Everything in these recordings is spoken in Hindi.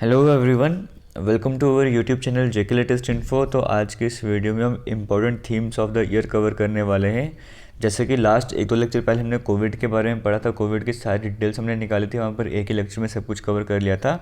Hello everyone, welcome to our YouTube channel JK latest info. तो आज के इस वीडियो में हम important themes of the year cover करने वाले हैं। जैसे कि लास्ट एक दो लेक्चर पहले हमने कोविड के बारे में पढ़ा था, कोविड की सारी डिटेल्स हमने निकाली थी, वहाँ पर एक ही लेक्चर में सब कुछ कवर कर लिया था।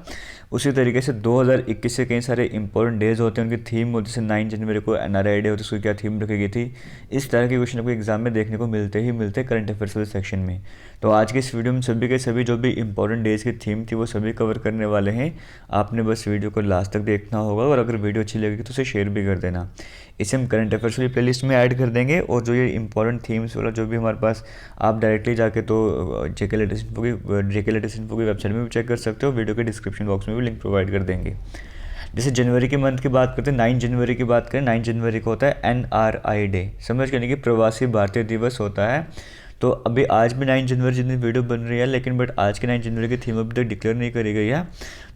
उसी तरीके से 2021 से कई सारे इंपॉर्टेंट डेज होते हैं, उनकी थीम होती है। जैसे 9 जनवरी को एनआरआई डे होता है, उसकी क्या थीम रखी गई थी। इस तरह के क्वेश्चन आपको एग्जाम में देखने को मिलते ही मिलते करंट अफेयर्स वाले सेक्शन में। तो आज के इस वीडियो में सभी के सभी जो भी इंपॉर्टेंट डेज की थीम थी वो सभी कवर करने वाले हैं। आपने बस वीडियो को लास्ट तक देखना होगा और अगर वीडियो अच्छी लगेगी तो उसे शेयर भी कर देना। इसे हम करंट अफेयर्स वाली प्लेलिस्ट में ऐड कर देंगे और जो ये इंपॉर्टेंट थीम्स वाला जो भी हमारे पास, आप डायरेक्टली जाके तो जेके लेटेस्ट इन्फो की वेबसाइट में भी चेक कर सकते हो। वीडियो के डिस्क्रिप्शन बॉक्स में भी लिंक प्रोवाइड कर देंगे। जैसे जनवरी के मंथ की बात करते हैं, 9 जनवरी की बात करें, 9 जनवरी को होता है एनआरआई डे, समझ गए कि प्रवासी भारतीय दिवस होता है। तो अभी आज भी 9 जनवरी जितनी वीडियो बन रही है, लेकिन बट आज के 9 जनवरी की थीम अभी तक डिक्लेयर नहीं करी गई है।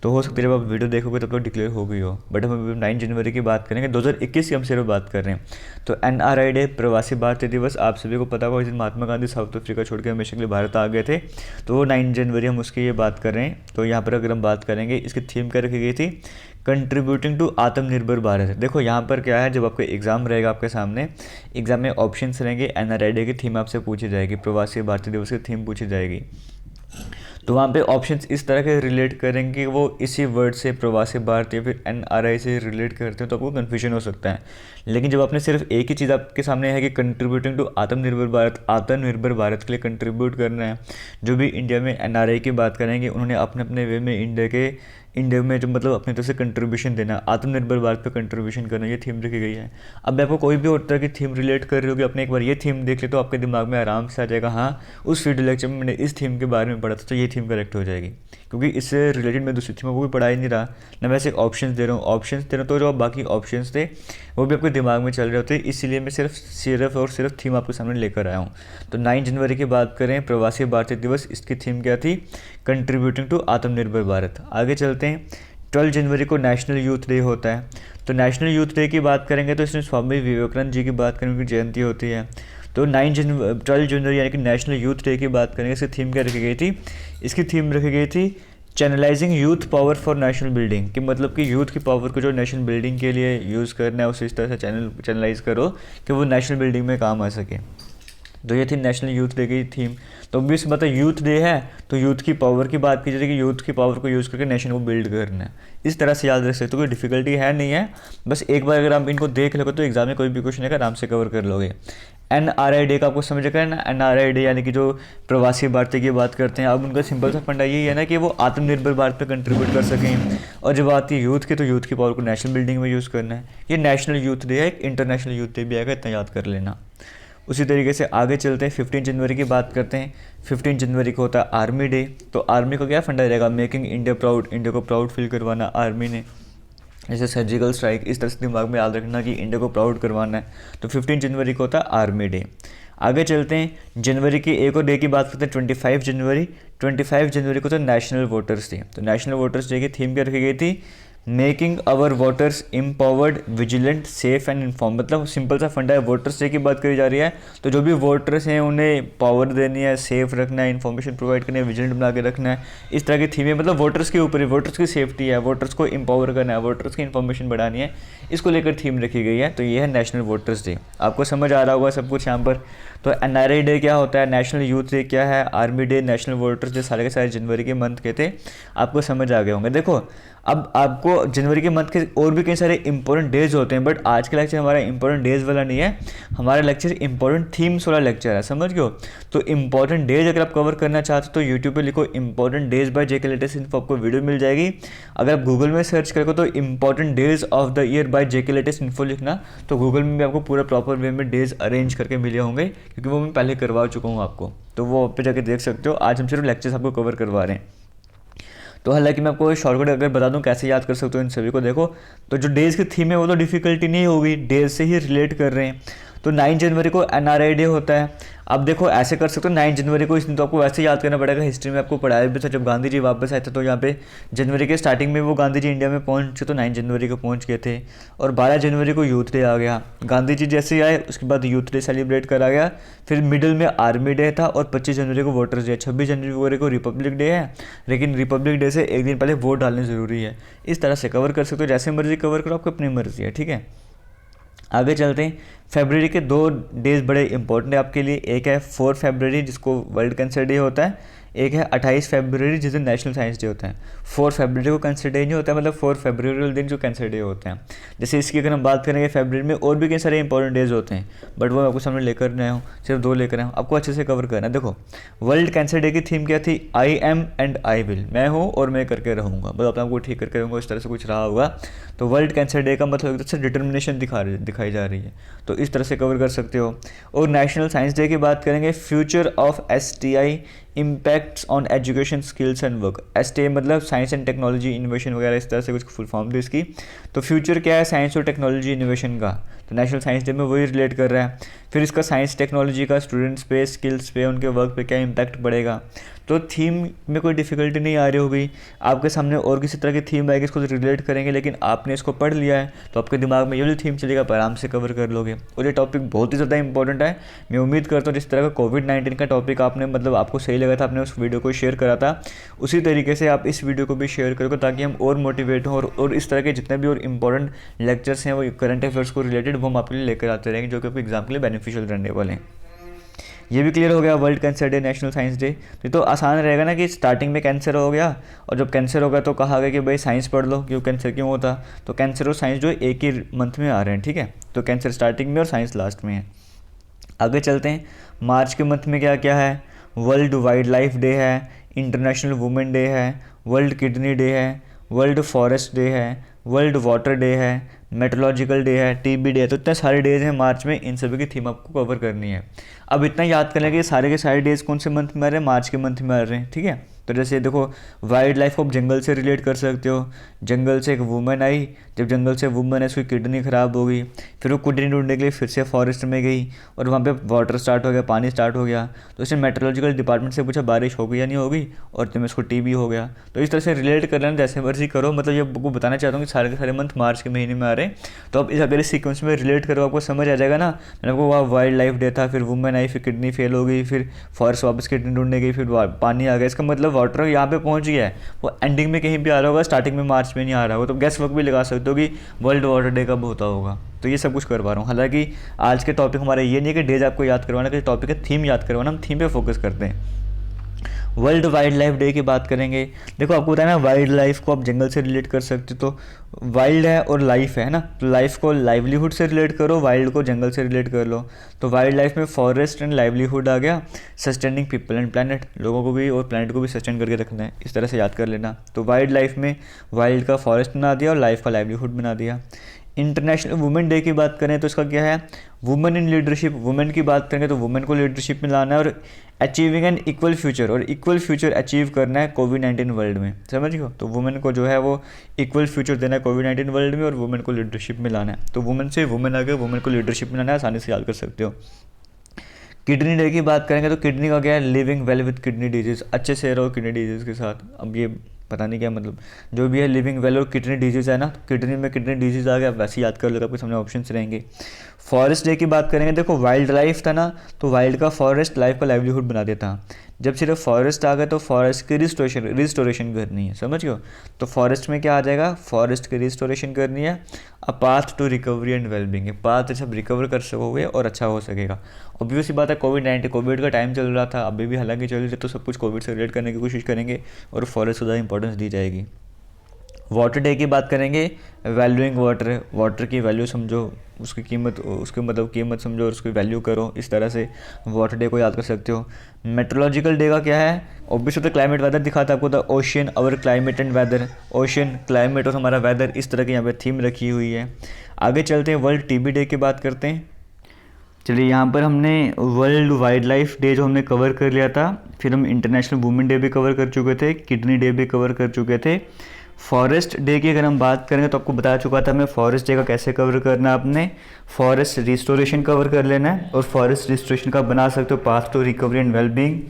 तो हो सकता है जब आप वीडियो देखोगे तब तो डिक्लेयर हो गई हो, बट हम अभी 9 जनवरी की बात करेंगे। 2021 की हम सिर्फ बात कर रहे हैं। तो एनआरआई डे, प्रवासी भारतीय दिवस, आप सभी को पता होगा इस दिन महात्मा गांधी साउथ अफ्रीका छोड़ के हमेशा के लिए भारत आ गए थे। तो वो 9 जनवरी हम उसकी ये बात कर रहे हैं। तो यहाँ पर अगर हम बात करेंगे, इसकी थीम क्या रखी गई थी, कंट्रीब्यूटिंग टू आत्मनिर्भर भारत। देखो यहाँ पर क्या है, जब आपका एग्जाम रहेगा आपके सामने, एग्जाम में ऑप्शंस रहेंगे, एनआरआई डे की थीम आपसे पूछी जाएगी, प्रवासी भारतीय दिवस की थीम पूछी जाएगी। तो वहाँ पे ऑप्शंस इस तरह के रिलेट करेंगे कि वो इसी वर्ड से, प्रवासी भारतीय फिर एनआरआई से रिलेट करते हैं, तो आपको कन्फ्यूजन हो सकता है। लेकिन जब आपने सिर्फ एक ही चीज़ आपके सामने है कि कंट्रीब्यूटिंग टू आत्मनिर्भर भारत के लिए कंट्रीब्यूट करना है। जो भी इंडिया में एनआरआई की बात करेंगे, उन्होंने अपने अपने वे में इंडिया में जो मतलब अपनी तरफ से कंट्रीब्यूशन देना, आत्मनिर्भर भारत पे कंट्रीब्यूशन करना, ये थीम रखी गई है। अब आपको कोई भी और तरह की थीम रिलेट कर रही होगी, अपने एक बार ये थीम देख ले तो आपके दिमाग में आराम से आ जाएगा, हाँ उस वीडियो लेक्चर में मैंने इस थीम के बारे में पढ़ा था, तो ये थीम करेक्ट हो जाएगी। क्योंकि इससे रिलेटेड मैं दूसरी थीम वो भी पढ़ा ही नहीं रहा ना, वैसे ऑप्शन दे रहा हूँ। तो जो बाकी ऑप्शन थे वो भी आपके दिमाग में चल रहे होते, इसीलिए मैं सिर्फ थीम आपके सामने लेकर आया हूँ। तो 9 जनवरी की बात करें, प्रवासी भारतीय दिवस, इसकी थीम क्या थी, कंट्रीब्यूटिंग टू आत्मनिर्भर भारत। आगे चलते हैं, 12 जनवरी को नेशनल यूथ डे होता है। तो नेशनल यूथ डे की बात करेंगे तो इसमें स्वामी विवेकानंद जी की बात करें, उनकी जयंती होती है। तो 12 जनवरी यानी कि नेशनल यूथ डे की बात करेंगे, इसकी थीम क्या रखी गई थी, इसकी थीम रखी गई थी channelising youth power for national building, कि मतलब कि यूथ की पावर को जो नेशनल बिल्डिंग के लिए यूज़ करना है उसे इस तरह से चैनलाइज करो कि वो नेशनल बिल्डिंग में काम आ सके। तो ये थी नेशनल यूथ डे की थीम। तो ऑब्वियस बात है, यूथ डे है तो यूथ की पावर की बात की जाएगी, यूथ की पावर को यूज़ करके नेशन को बिल्ड करना है। इस तरह से याद रख सकते हो, कोई डिफिकल्टी है नहीं है। बस एक बार अगर आप इनको देख लोगे तो एग्जाम में कोई भी क्वेश्चन है आराम से कवर कर लोगे। एनआरआई डे का आपको समझ रखा है ना, एनआरआई डे यानी कि जो प्रवासी भारतीय की बात करते हैं। अब उनका सिंपल सा फंडा यही है ना कि वो आत्मनिर्भर भारत पर कंट्रीब्यूट कर सकें। और जब आती है यूथ की, तो यूथ की पावर को नेशनल बिल्डिंग में यूज़ करना है। ये नेशनल यूथ डे है, एक इंटरनेशनल यूथ डे भी आएगा, इतना याद कर लेना। उसी तरीके से आगे चलते हैं, 15 जनवरी की बात करते हैं। 15 जनवरी को होता है आर्मी डे। तो आर्मी को क्या फंडा रहेगा, मेकिंग इंडिया प्राउड, इंडिया को प्राउड फील करवाना आर्मी ने। जैसे सर्जिकल स्ट्राइक, इस तरह से दिमाग में याद रखना कि इंडिया को प्राउड करवाना है। तो 15 जनवरी को होता है आर्मी डे। आगे चलते हैं, जनवरी की एक और डे की बात करते हैं, 25 जनवरी। 25 जनवरी को तो नेशनल वोटर्स डे। तो नेशनल वोटर्स डे की थीम क्या रखी गई थी, making our voters empowered, vigilant, safe and inform. मतलब सिंपल सा फंडा है, वोटर्स डे की बात करी जा रही है तो जो भी वोटर्स हैं उन्हें पावर देनी है, सेफ रखना है, इन्फॉर्मेशन प्रोवाइड करनी है, विजिलेंट बना के रखना है। इस तरह की थीम है, मतलब वोटर्स के ऊपर ही, वोटर्स की सेफ्टी है, वोटर्स को एम्पावर करना है, वोटर्स की इन्फॉर्मेशन बढ़ानी है, इसको लेकर थीम रखी गई है। तो ये है नेशनल वोटर्स डे। आपको समझ आ रहा होगा सब कुछ यहाँ पर। तो एनआरआई डे क्या होता है, नेशनल यूथ डे क्या है, army day, national voters day, सारे के सारे जनवरी के मंथ के थे, आपको समझ आ गए होंगे। देखो अब आपको जनवरी के मंथ के और भी कई सारे इंपॉर्टेंट डेज होते हैं, बट आज का लेक्चर हमारा इंपॉर्टेंट डेज वाला नहीं है, हमारा लेक्चर इंपॉर्टेंट थीम्स वाला लेक्चर है, समझ गए हो। तो इंपॉर्टेंट डेज अगर आप कवर करना चाहते हो तो यूट्यूब पे लिखो important days by JK latest info, आपको वीडियो मिल जाएगी। अगर आप गूगल में सर्च करोगे तो important days of the year by JK latest info लिखना, तो गूगल में भी आपको पूरा प्रॉपर वे में डेज अरेंज करके मिले होंगे, क्योंकि वो मैं पहले करवा चुका हूँ आपको, तो वो पे जाके देख सकते हो। आज हम सिर्फ लेक्चर्स आपको कवर करवा रहे हैं। तो हालांकि मैं आपको शॉर्टकट अगर बता दूं कैसे याद कर सकते हो इन सभी को, देखो तो जो डेज़ की थीम है वो तो डिफ़िकल्टी नहीं होगी, डेज से ही रिलेट कर रहे हैं। तो 9 जनवरी को NRI डे होता है। अब देखो ऐसे कर सकते हो 9 जनवरी को, इस दिन तो आपको वैसे याद करना पड़ेगा, हिस्ट्री में आपको पढ़ाया भी था जब गांधी जी वापस आए थे, तो यहाँ पे जनवरी के स्टार्टिंग में वो गांधी जी इंडिया में पहुंचे तो 9 जनवरी को पहुंच गए थे। और 12 जनवरी को यूथ डे आ गया, गांधी जी जैसे ही आए उसके बाद यूथ डे सेलिब्रेट करा गया। फिर मिडिल में आर्मी डे था और 25 जनवरी को वोटर्स डे, 26 जनवरी को रिपब्लिक डे है, लेकिन रिपब्लिक डे से एक दिन पहले वोट डालने ज़रूरी है। इस तरह से कवर कर सकते हो, जैसे मर्जी कवर करो, आपको अपनी मर्जी है, ठीक है। आगे चलते हैं। फरवरी के 2 डेज़ बड़े इंपॉर्टेंट है आपके लिए, एक है 4 फरवरी जिसको वर्ल्ड कैंसर डे होता है, एक है 28 फरवरी जिस दिन नेशनल साइंस डे होता है। 4 फरवरी को कैंसर डे नहीं होता है, मतलब 4 फरवरी वाले दिन जो कैंसर डे होते हैं। जैसे इसकी अगर हम बात करेंगे फरवरी में और भी कई सारे इंपॉर्टेंट डेज होते हैं, बट वो मैं आपको सामने लेकर नहीं आया हूँ, सिर्फ 2 लेकर आया हूँ, आपको अच्छे से कवर करना है। देखो वर्ल्ड कैंसर डे की थीम क्या थी, I am and I will, मैं हूँ और मैं करके रहूँगा, मतलब अपने आपको ठीक करके रहूँगा, इस तरह से कुछ रहा होगा। तो वर्ल्ड कैंसर डे का मतलब एक तरह से डिटर्मिनेशन दिखाई जा रही है, तो इस तरह से कवर कर सकते हो। और नेशनल साइंस डे की बात करेंगे, future of STI impacts on education skills and work. STI मतलब साइंस एंड टेक्नोलॉजी इनोवेशन वगैरह, इस तरह से कुछ फुल फॉर्म थी इसकी। तो फ्यूचर क्या है साइंस और टेक्नोलॉजी इनोवेशन का, तो नेशनल साइंस डे में वही रिलेट कर रहा है। फिर इसका साइंस टेक्नोलॉजी का स्टूडेंट्स पे, स्किल्स पे, उनके वर्क पे क्या इम्पैक्ट पड़ेगा। तो थीम में कोई डिफ़िकल्टी नहीं आ रही होगी आपके सामने, और किसी तरह की थीम आएगी इसको रिलेट करेंगे, लेकिन आपने इसको पढ़ लिया है तो आपके दिमाग में ये वाली थीम चलेगा, आप आराम से कवर कर लोगे। और ये टॉपिक बहुत ही ज़्यादा इंपॉर्टेंट है। मैं उम्मीद करता हूँ जिस तरह का कोविड-19 का टॉपिक आपने मतलब आपको सही लगा था, आपने उस वीडियो को शेयर करा था, उसी तरीके से आप इस वीडियो को भी शेयर करोगे ताकि हम और मोटिवेट हों, और इस तरह के जितने भी और इंपॉर्टेंट लेक्चर्स हैं वो करंट अफेयर्स को रिलेटेड वो हम आपके लिए लेकर आते रहेंगे, जो कि आपके एग्जाम के लिए बेनिफिशियल रहने वाले हैं। ये भी क्लियर हो गया world cancer day, national science day. तो आसान रहेगा ना कि स्टार्टिंग में कैंसर हो गया, और जब कैंसर हो गया तो कहा गया कि भाई साइंस पढ़ लो, क्यों कैंसर क्यों होता, तो कैंसर और साइंस जो एक ही मंथ में आ रहे हैं, ठीक है। तो कैंसर स्टार्टिंग में और साइंस लास्ट में है। आगे चलते हैं, मार्च के मंथ में क्या क्या है, वर्ल्ड वाइल्ड लाइफ डे है, इंटरनेशनल वुमेन डे है, वर्ल्ड किडनी डे है, वर्ल्ड फॉरेस्ट डे है, वर्ल्ड वाटर डे है, मेट्रोलॉजिकल डे है, TB डे है। तो इतने सारे डेज हैं मार्च में, इन सभी की थीम आपको कवर करनी है। अब इतना याद कर लें कि सारे के सारे डेज कौन से मंथ में आ रहे हैं, मार्च के मंथ में आ रहे हैं, ठीक है। तो जैसे देखो वाइल्ड लाइफ को आप जंगल से रिलेट कर सकते हो, जंगल से एक वुमन आई, जब जंगल से वुमन है उसकी किडनी ख़राब हो गई, फिर वो किडनी ढूंढने के लिए फिर से फॉरेस्ट में गई और वहाँ पे वाटर स्टार्ट हो गया, पानी स्टार्ट हो गया, तो इसने मेट्रोलॉजिकल डिपार्टमेंट से पूछा बारिश होगी या नहीं होगी, और तुम्हें उसको TB हो गया। तो इस तरह से रिलेट कर लेना, जैसे मर्जी करो, मतलब ये आपको बताना चाहता हूँ कि सारे के सारे मंथ मार्च के महीने में आ रहे हैं। तो आप अगर इस सीक्वेंस में रिलेट करो आपको समझ आ जाएगा ना। मैंने आपको वहाँ वाइल्ड लाइफ डे था, फिर वुमेन आई, फिर किडनी फेल हो गई, फिर फॉरेस्ट वापस किडनी ढूंढने गई, फिर पानी आ गया, इसका मतलब वाटर यहाँ पे पहुँच गया है। वो एंडिंग में कहीं भी आ रहा होगा, स्टार्टिंग में मार्च में नहीं आ रहा होगा, तो गैस वर्क भी लगा सकते हो कि वर्ल्ड वाटर डे कब होता होगा। तो ये सब कुछ करवा रहा हूँ। हालांकि आज के टॉपिक हमारा ये नहीं है कि डेज आपको याद करवाना, कि टॉपिक है थीम याद करवाना, हम थीम पे फोकस करते हैं। वर्ल्ड वाइल्ड लाइफ डे की बात करेंगे। देखो आपको बताया ना, वाइल्ड लाइफ को आप जंगल से रिलेट कर सकते हो, तो वाइल्ड है और लाइफ है ना, तो लाइफ को लाइवलीहुड से रिलेट करो, वाइल्ड को जंगल से रिलेट कर लो। तो वाइल्ड लाइफ में फॉरेस्ट एंड लाइवलीहुड आ गया, सस्टेनिंग पीपल एंड प्लानट, लोगों को भी और प्लानट को भी सस्टेन करके रखना है, इस तरह से याद कर लेना। तो वाइल्ड लाइफ में वाइल्ड का फॉरेस्ट बना दिया और लाइफ का लाइवलीहुड बना दिया। इंटरनेशनल वुमेन डे की बात करें तो इसका क्या है, वुमेन इन लीडरशिप। वुमेन की बात करेंगे तो वुमेन को लीडरशिप में लाना है, और अचीविंग एन इक्वल फ्यूचर, और इक्वल फ्यूचर अचीव करना है कोविड-19 वर्ल्ड में, समझ गए। तो वुमेन को जो है वो इक्वल फ्यूचर देना है कोविड-19 वर्ल्ड में, और वुमेन को लीडरशिप में लाना है। तो वुमेन से वुमेन आगे वुमेन को लीडरशिप में लाना है, आसानी से याद कर सकते हो। किडनी डे की बात करेंगे तो किडनी का क्या है, living well with kidney disease, अच्छे से रहो किडनी डिजीज़ के साथ। अब ये पता नहीं क्या मतलब, जो भी है लिविंग वेल और किडनी डिजीज़ है ना, तो किडनी में किडनी डिजीज़ आ गया, वैसे याद कर लो, आपके सामने ऑप्शंस रहेंगे। फॉरेस्ट डे की बात करेंगे, देखो वाइल्ड लाइफ था ना, तो वाइल्ड का फॉरेस्ट लाइफ का लाइवलीहुड बना देता। जब सिर्फ फॉरेस्ट आ गया तो फॉरेस्ट की रिस्टोरेशन करनी है, समझ गए। तो फॉरेस्ट में क्या आ जाएगा, फॉरेस्ट की रिस्टोरेशन करनी है। A path to recovery and wellbeing, path जब रिकवर कर सकोगे और अच्छा हो सकेगा। ऑब्वियस सी बात है, कोविड का टाइम चल रहा था, अभी भी हालांकि चल रही है, तो सब कुछ कोविड से रिलेट करने की कोशिश करेंगे और फॉरेस्ट को ज़्यादा इंपॉर्टेंस दी जाएगी। वाटर डे की बात करेंगे, वैल्यूइंग वाटर, वाटर की वैल्यू समझो, उसकी कीमत, उसके मतलब कीमत समझो और उसकी वैल्यू करो, इस तरह से वाटर डे को याद कर सकते हो। मेट्रोलॉजिकल डे का क्या है, ऑब्वियसली तो क्लाइमेट वेदर दिखाता है आपको, the ocean our climate and weather, ocean climate और हमारा वेदर, इस तरह की यहाँ पे थीम रखी हुई है। आगे चलते हैं, वर्ल्ड TB डे की बात करते हैं। चलिए यहाँ पर हमने वर्ल्ड वाइल्ड लाइफ डे जो हमने कवर कर लिया था, फिर हम इंटरनेशनल वुमेन डे भी कवर कर चुके थे, किडनी डे भी कवर कर चुके थे, फॉरेस्ट डे की अगर हम बात करेंगे तो आपको बता चुका था मैं फॉरेस्ट डे का कैसे कवर करना है। आपने फॉरेस्ट रिस्टोरेशन कवर कर लेना है और फॉरेस्ट रिस्टोरेशन का बना सकते हो path to recovery and wellbeing.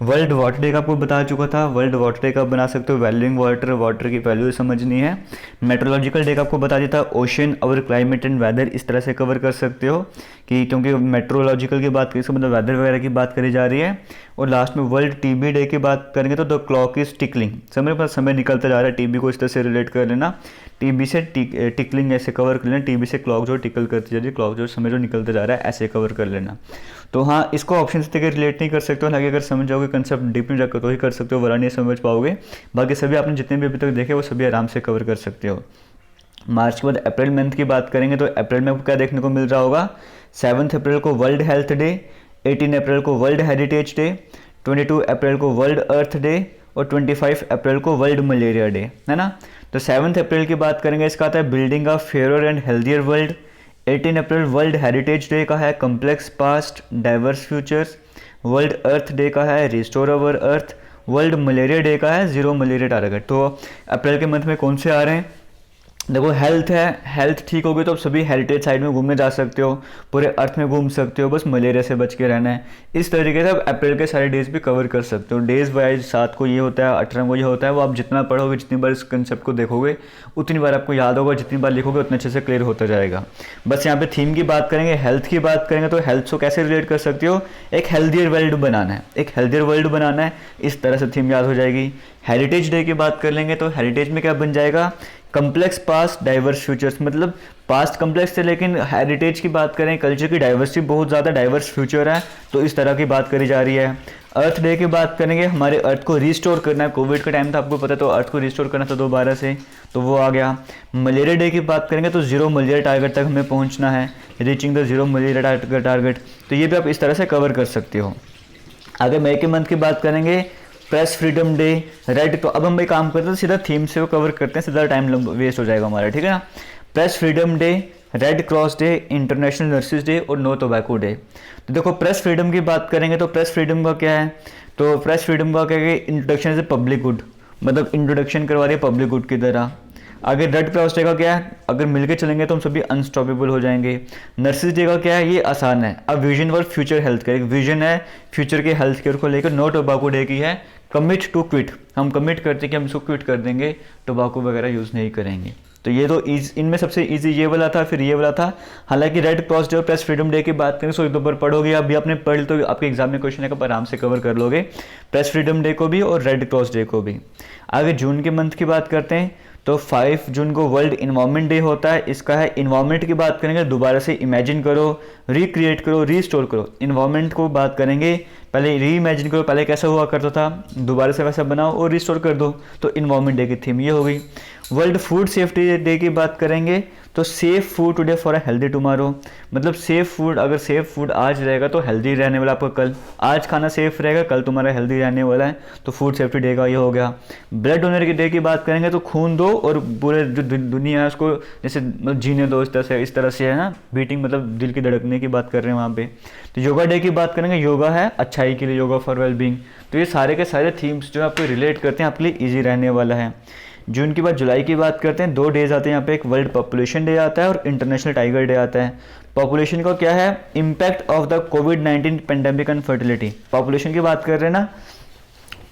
World water day का आपको बता चुका था, वर्ल्ड वाटर डे का बना सकते हो वैल्यूइंग वाटर, वाटर की वैल्यू समझनी है। मेट्रोलॉजिकल डे का आपको बता दिया था ओशन और क्लाइमेट एंड वेदर, इस तरह से कवर कर सकते हो कि क्योंकि मेट्रोलॉजिकल की बात करें मतलब वेदर वगैरह की बात करी जा रही है। और लास्ट में वर्ल्ड टीबी डे की बात करेंगे तो द क्लॉक इज टिकलिंग, समय पर समय निकलता जा रहा है, टीबी को इस तरह से रिलेट कर लेना। टीबी से टिकलिंग ऐसे कवर कर लेना, टीबी से क्लॉक जो टिकल करती जा रही है, क्लॉक जो समय जो निकलता जा रहा है ऐसे कवर कर लेना। तो हाँ, इसको ऑप्शन से रिलेट नहीं कर सकते हो, हालांकि अगर समझ जाओगे कंसेप्ट डीप में जाकर तो ही कर सकते हो, वरना नहीं समझ पाओगे। बाकी सभी आपने जितने भी अभी तक देखे वो सभी आराम से कवर कर सकते हो। मार्च के बाद अप्रैल मंथ की बात करेंगे तो अप्रैल में आपको क्या देखने को मिल रहा होगा। 7 अप्रैल को वर्ल्ड हेल्थ डे, 18 अप्रैल को वर्ल्ड हेरिटेज डे, 22 अप्रैल को वर्ल्ड अर्थ डे और 25 अप्रैल को वर्ल्ड मलेरिया डे, है ना। तो 7 अप्रैल की बात करेंगे, इसका आता है building a fairer and healthier world. 18 अप्रैल वर्ल्ड हेरिटेज डे का है complex pasts diverse futures. World earth day का है restore our earth. World malaria day का है जीरो मलेरिया टारगेट। तो अप्रैल के मंथ में कौन से आ रहे हैं, देखो हेल्थ है, हेल्थ ठीक होगी तो आप सभी हेरिटेज साइड में घूमने जा सकते हो, पूरे अर्थ में घूम सकते हो, बस मलेरिया से बच के रहना है। इस तरीके से आप अप्रैल के सारे डेज भी कवर कर सकते हो। डेज वाइज 7 को ये होता है, 18 को ये होता है, वो आप जितना पढ़ोगे जितनी बार इस कंसेप्ट को देखोगे उतनी बार आपको याद होगा, जितनी बार लिखोगे उतने अच्छे से क्लियर होता जाएगा। बस यहाँ पे थीम की बात करेंगे, हेल्थ की बात करेंगे तो हेल्थ को कैसे रिलेट कर सकते हो, एक हेल्थियर वर्ल्ड बनाना है, एक हेल्थियर वर्ल्ड बनाना है, इस तरह से थीम याद हो जाएगी। हेरिटेज डे की बात कर लेंगे तो हेरिटेज में क्या बन जाएगा, कम्प्लेक्स पास्ट डाइवर्स फ्यूचर्स, मतलब पास्ट कम्प्लेक्स थे लेकिन हेरिटेज की बात करें कल्चर की डाइवर्सिटी बहुत ज़्यादा डाइवर्स फ्यूचर है, तो इस तरह की बात करी जा रही है। अर्थ डे की बात करेंगे, हमारे अर्थ को रिस्टोर करना है, कोविड का टाइम था आपको पता है, तो अर्थ को रिस्टोर करना था दोबारा से, तो वो आ गया। मलेरिया डे की बात करेंगे तो जीरो मलेरिया टारगेट तक हमें पहुंचना है, reaching the zero malaria target, तो ये भी आप इस तरह से कवर कर सकते हो। आगे मई के मंथ की बात करेंगे, प्रेस फ्रीडम डे, रेड, तो अब हम एक काम करते हैं सीधा थीम से वो कवर करते हैं, सीधा टाइम वेस्ट हो जाएगा हमारा, ठीक है ना। Press freedom day, red cross day, international nurses day और नो टोबैको डे। तो देखो प्रेस फ्रीडम की बात करेंगे तो प्रेस फ्रीडम का क्या है, तो प्रेस फ्रीडम का क्या है, introduction as a public good, मतलब इंट्रोडक्शन करवा रही है पब्लिक गुड की तरह। आगे रेड क्रॉस डे का क्या है, अगर मिलके चलेंगे तो हम सभी अनस्टॉपेबल हो जाएंगे। नर्सेज डे का क्या है, ये आसान है, अब vision for future health care, एक विजन है फ्यूचर के हेल्थ केयर को लेकर। नो टोबैको डे की है कमिट टू क्विट, हम कमिट करते हैं कि हम इसको क्विट कर देंगे, टोबैको वगैरह यूज़ नहीं करेंगे। तो ये तो इनमें सबसे इजी ये वाला था, फिर ये वाला था। हालांकि रेड क्रॉस डे और प्रेस फ्रीडम डे की बात करें सो एक दो बार पढ़ोगे, अभी आपने पढ़ तो आपके एग्जाम में क्वेश्चन है आप आराम से कवर कर लोगे, प्रेस फ्रीडम डे को भी और रेड क्रॉस डे को भी। आगे जून के मंथ की बात करते हैं तो 5 जून को वर्ल्ड इन्वायरमेंट डे होता है, इसका है इन्वायरमेंट की बात करेंगे, दोबारा से इमेजिन करो, रिक्रिएट करो, रीस्टोर करो। इन्वायरमेंट को बात करेंगे, पहले री इमेजिन करो पहले कैसा हुआ करता था, दोबारा से वैसा बनाओ और रिस्टोर कर दो, तो इन्वायरमेंट डे की थीम ये हो गई। वर्ल्ड फूड सेफ्टी डे की बात करेंगे तो safe food today for a healthy tomorrow, मतलब सेफ फूड, अगर सेफ फूड आज रहेगा तो हेल्दी रहने वाला आपका कल, आज खाना सेफ रहेगा कल तुम्हारा हेल्दी रहने वाला है, तो फूड सेफ्टी डे का ये हो गया। ब्लड डोनर के डे की बात करेंगे तो खून दो और पूरे जो दुनिया है उसको जैसे मतलब जीने दो, इस तरह से है ना, बीटिंग मतलब दिल की धड़कने की बात कर रहे हैं वहाँ पे। तो योगा डे की बात करेंगे, योगा है अच्छाई के लिए, योगा फॉर वेलबींग। तो ये सारे के सारे थीम्स जो आपको रिलेट करते हैं आपके लिए ईजी रहने वाला है। जून के बाद जुलाई की बात करते हैं, 2 डेज आते हैं यहाँ पे, एक वर्ल्ड पॉपुलेशन डे आता है और इंटरनेशनल टाइगर डे आता है। पॉपुलेशन का क्या है, impact of the covid pandemic and fertility, population की बात कर रहे हैं ना,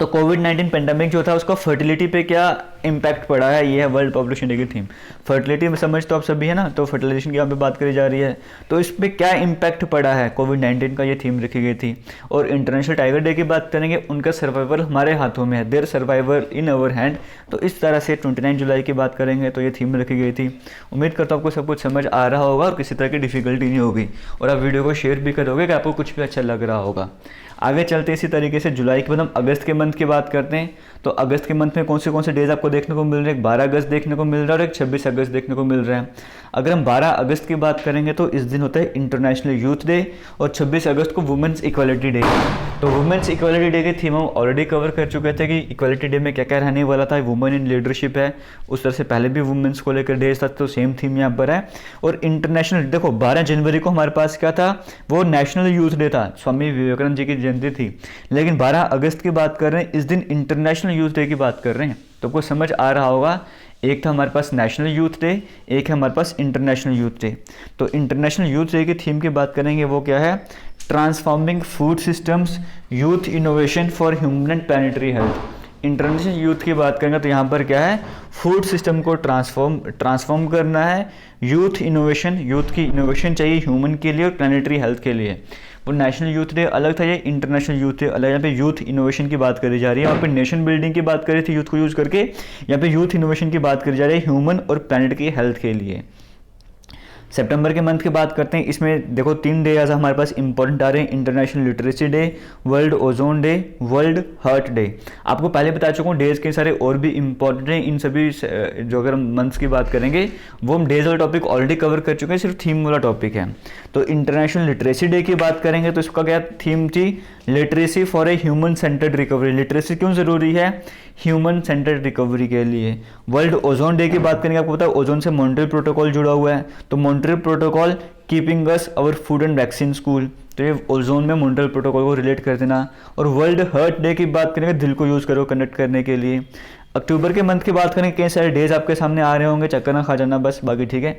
तो कोविड-19 पेंडेमिक जो था उसका फर्टिलिटी पे क्या इम्पैक्ट पड़ा है, ये है वर्ल्ड पॉपुलेशन डे की थीम। फर्टिलिटी में समझ तो आप सभी है ना, तो फर्टिलाइजेशन की यहाँ पे बात करी जा रही है, तो इस पर क्या इम्पैक्ट पड़ा है कोविड-19 का, ये थीम रखी गई थी। और इंटरनेशनल टाइगर डे की बात करेंगे, उनका सर्वाइवल हमारे हाथों में है, their survival in our hand, तो इस तरह से 29 जुलाई की बात करेंगे तो ये थीम रखी गई थी। उम्मीद करता हूँ आपको सब कुछ समझ आ रहा होगा और किसी तरह की डिफिकल्टी नहीं होगी, और आप वीडियो को शेयर भी करोगे कि आपको कुछ भी अच्छा लग रहा होगा। आगे चलते इसी तरीके से जुलाई के बाद हम अगस्त के मंथ की बात करते हैं, तो अगस्त के मंथ में कौन से डेज आपको देखने को मिल रहे हैं, 12 अगस्त देखने को मिल रहा है और एक 26 अगस्त देखने को मिल रहा है। अगर हम 12 अगस्त की बात करेंगे तो इस दिन होता है इंटरनेशनल यूथ डे, और 26 अगस्त को वुमेंस इक्वालिटी डे। तो वुमेंस इक्वालिटी डे की थीम हम ऑलरेडी कवर कर चुके थे कि इक्वालिटी डे में क्या क्या रहने वाला था, वुमेन इन लीडरशिप है, उस तरह से पहले भी वुमेंस को लेकर डेज था, तो सेम थीम यहाँ पर है। और इंटरनेशनल देखो 12 जनवरी को हमारे पास क्या था, वो नेशनल यूथ डे था, स्वामी विवेकानंद जी की जयंती थी, लेकिन 12 अगस्त की बात कर रहे हैं, इस दिन इंटरनेशनल यूथ डे की बात कर रहे हैं। तो आपको समझ आ रहा होगा, एक था हमारे पास नेशनल यूथ डे, एक है हमारे पास इंटरनेशनल यूथ डे। तो इंटरनेशनल यूथ डे की थीम की बात करेंगे, वो क्या है, transforming food systems, youth innovation for human and planetary health. International youth की बात करेंगे तो यहाँ पर क्या है, फूड सिस्टम को ट्रांसफॉर्म करना है, यूथ इनोवेशन, यूथ की इनोवेशन चाहिए ह्यूमन के लिए और प्लानिटरी हेल्थ के लिए। वो नेशनल यूथ डे अलग था, ये इंटरनेशनल यूथ डे अलग। यहाँ पे यूथ इनोवेशन की बात करी जा रही है, यहाँ पे नेशन बिल्डिंग की बात करी थी यूथ को यूज करके, यहाँ पे यूथ इनोवेशन की बात करी जा रही है ह्यूमन और प्लानिट की हेल्थ के लिए। सितंबर के मंथ की बात करते हैं, इसमें देखो 3 डे आज हमारे पास इंपॉर्टेंट आ रहे हैं, international literacy day, world ozone day, world heart day. आपको पहले बता चुका हूँ डेज के सारे और भी इंपॉर्टेंट हैं, इन सभी जो अगर हम मंथ्स की बात करेंगे वो हम डेज वाला टॉपिक ऑलरेडी कवर कर चुके हैं, सिर्फ थीम वाला टॉपिक है। तो इंटरनेशनल लिटरेसी डे की बात करेंगे तो इसका क्या थीम थी, literacy for a human centred recovery. Literacy क्यों ज़रूरी है, ह्यूमन सेंटर्ड रिकवरी के लिए। वर्ल्ड ओजोन डे की बात करेंगे, आपको पता है ओजोन से मॉन्ट्रियल प्रोटोकॉल जुड़ा हुआ है, तो Montreal protocol keeping us our food and vaccine school, तो ये ओजोन में मॉन्ट्रियल प्रोटोकॉल को रिलेट कर देना। और वर्ल्ड हार्ट डे की बात करेंगे, दिल को यूज़ करो कनेक्ट करने के लिए। अक्टूबर के मंथ की बात करेंगे, कई सारे डेज आपके सामने आ रहे होंगे, चक्कर ना खा जाना बस, बाकी ठीक है।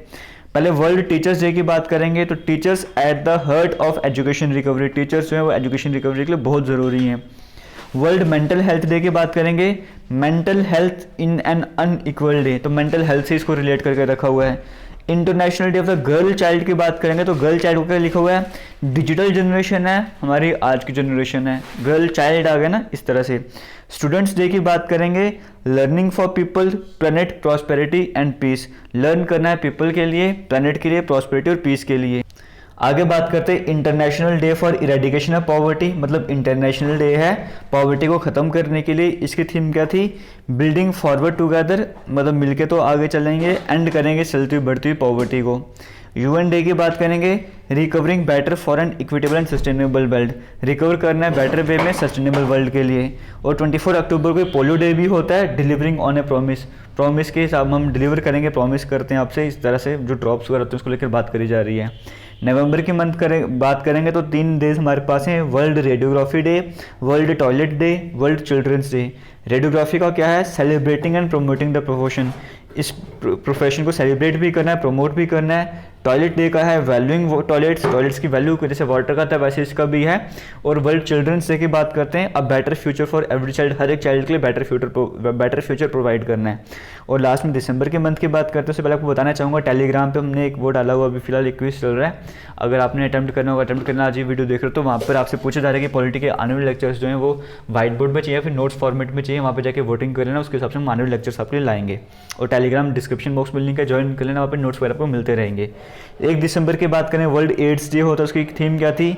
पहले वर्ल्ड टीचर्स डे की बात करेंगे, तो teachers at the heart of education recovery, teachers जो है वो एजुकेशन रिकवरी के लिए बहुत ज़रूरी हैं। वर्ल्ड मेंटल हेल्थ डे की बात करेंगे, mental health in an unequal day, तो मेंटल हेल्थ से इसको रिलेट करके रखा हुआ है। International day of the girl child की बात करेंगे, तो गर्ल चाइल्ड को क्या लिखा हुआ है, डिजिटल जनरेशन है हमारी आज की जनरेशन है, गर्ल चाइल्ड आ गया ना इस तरह से। स्टूडेंट्स डे की बात करेंगे, learning for people, planet, prosperity and peace, learn करना है पीपल के लिए, प्लैनेट के लिए, प्रॉस्पेरिटी और पीस के लिए। आगे बात करते हैं international day for eradication of poverty, मतलब इंटरनेशनल डे है पॉवर्टी को ख़त्म करने के लिए। इसकी थीम क्या थी, बिल्डिंग फॉरवर्ड टुगेदर, मतलब मिलके तो आगे चलेंगे, एंड करेंगे चलती हुई बढ़ती हुई पॉवर्टी को। यूएन डे की बात करेंगे, recovering better for an equitable and sustainable world, recover करना है बेटर वे में सस्टेनेबल वर्ल्ड के लिए। और 24 अक्टूबर को पोलियो डे भी होता है, delivering on A promise, promise के हिसाब हम डिलीवर करेंगे, प्रॉमिस करते हैं आपसे, इस तरह से जो ड्रॉप्स वगैरह होते हैं उसको लेकर बात करी जा रही है। नवंबर की मंथ बात करेंगे तो 3 डेज हमारे पास हैं, world radiography day, world toilet day, world children's day. Radiography का क्या है, celebrating and promoting the profession, इस प्रोफेशन को सेलिब्रेट भी करना है, प्रमोट भी करना है। टॉयलेट डे का है वैल्यूइंग टॉयलेट्स की वैल्यू को, जैसे वाटर का था वैसे इसका भी है। और वर्ल्ड चिल्ड्रंस डे की बात करते हैं, a better future for every child, हर एक चाइल्ड के लिए बेटर फ्यूचर प्रोवाइड करना है। और लास्ट में दिसंबर के मंथ की बात करते हैं, उससे पहले आपको बताना चाहूँगा टेलीग्राम पे हमने एक वो डाला हुआ, अभी फिलहाल एक क्विज चल रहा है, अगर आपने अटैम्प्ट करना होगा, अटैम्प्ट करना आज ये वीडियो देख रहे हो तो वहाँ पर आपसे पूछा जा रहा है कि पॉलिटी के आने वाले लेक्चर्स जो हैं वो व्हाइट बोर्ड में चाहिए फिर नोट्स फॉर्मेट में चाहिए, वहाँ पर जाकर वोटिंग कर लेना, उसके हिसाब से हम आने वाले लेक्चर्स आपके लिए लाएंगे। और टेलीग्राम डिस्क्रिप्शन बॉक्स में लिंक है, ज्वाइन कर लेना, वहाँ पर नोट्स वगैरह आपको मिलते रहेंगे। 1 दिसंबर की बात करें, वर्ल्ड एड्स डे होता है, उसकी थीम क्या थी,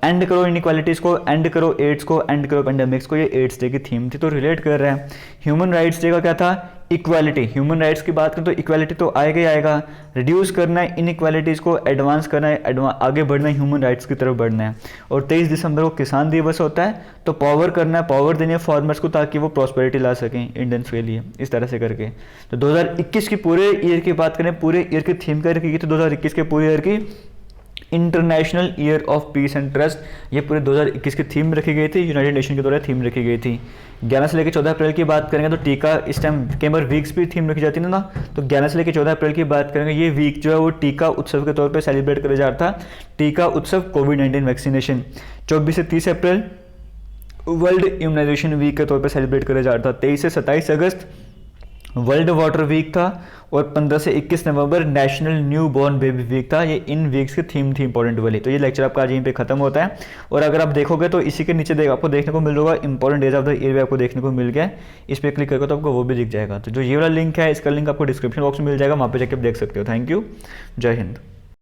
एंड करो इनइक्वालिटीज़ को, एंड करो एड्स को, एंड करो पेंडेमिक्स को, ये एड्स डे की थीम थी, तो रिलेट कर रहे हैं। ह्यूमन राइट्स डे का क्या था, इक्वालिटी, ह्यूमन राइट्स की बात करें तो इक्वालिटी तो आएगा ही आएगा, रिड्यूस करना है इनइक्वालिटीज़ को, एडवांस करना है, आगे बढ़ना है, ह्यूमन राइट्स की तरफ बढ़ना है। और 23 दिसंबर को किसान दिवस होता है, तो पावर करना है, पावर देनी है फार्मर्स को ताकि वो प्रॉस्पेरिटी ला सकें इंडियंस के लिए, इस तरह से करके। तो 2021 की पूरे ईयर की बात करें, पूरे ईयर की थीम क्या रखी गई थी 2021 के पूरे ईयर की, international year of peace and trust, ये पूरे 2021 की थीम रखी गई थी, यूनाइटेड नेशन के द्वारा थीम रखी गई थी। 11 से लेकर 14 अप्रैल की बात करेंगे तो टीका, इस टाइम कई बार वीक्स भी थीम रखी जाती है ना, तो 11 से लेकर 14 अप्रैल की बात करेंगे, ये वीक जो है वो टीका उत्सव के तौर पे सेलिब्रेट किया जा रहा था, टीका उत्सव कोविड-19 वैक्सीनेशन। 24 से 30 अप्रैल वर्ल्ड इम्यूनाइजेशन वीक के तौर पर सेलिब्रेट किया जा रहा था। 23 से 27 अगस्त वर्ल्ड वाटर वीक था, और 15 से 21 नवंबर national new born baby week था। ये इन वीक्स की थीम थी इंपॉर्टेंट वाली। तो ये लेक्चर आपका आज यहीं पे खत्म होता है, और अगर आप देखोगे तो इसी के नीचे आपको देखने को मिल होगा important days of the year भी आपको देखने को मिल गया, इस पर क्लिक करके तो आपको वो भी दिख जाएगा। तो जो ये वाला लिंक है इसका लिंक आपको डिस्क्रिप्शन बॉक्स में मिल जाएगा, वहाँ पे जाके आप देख सकते हो। थैंक यू, जय हिंद।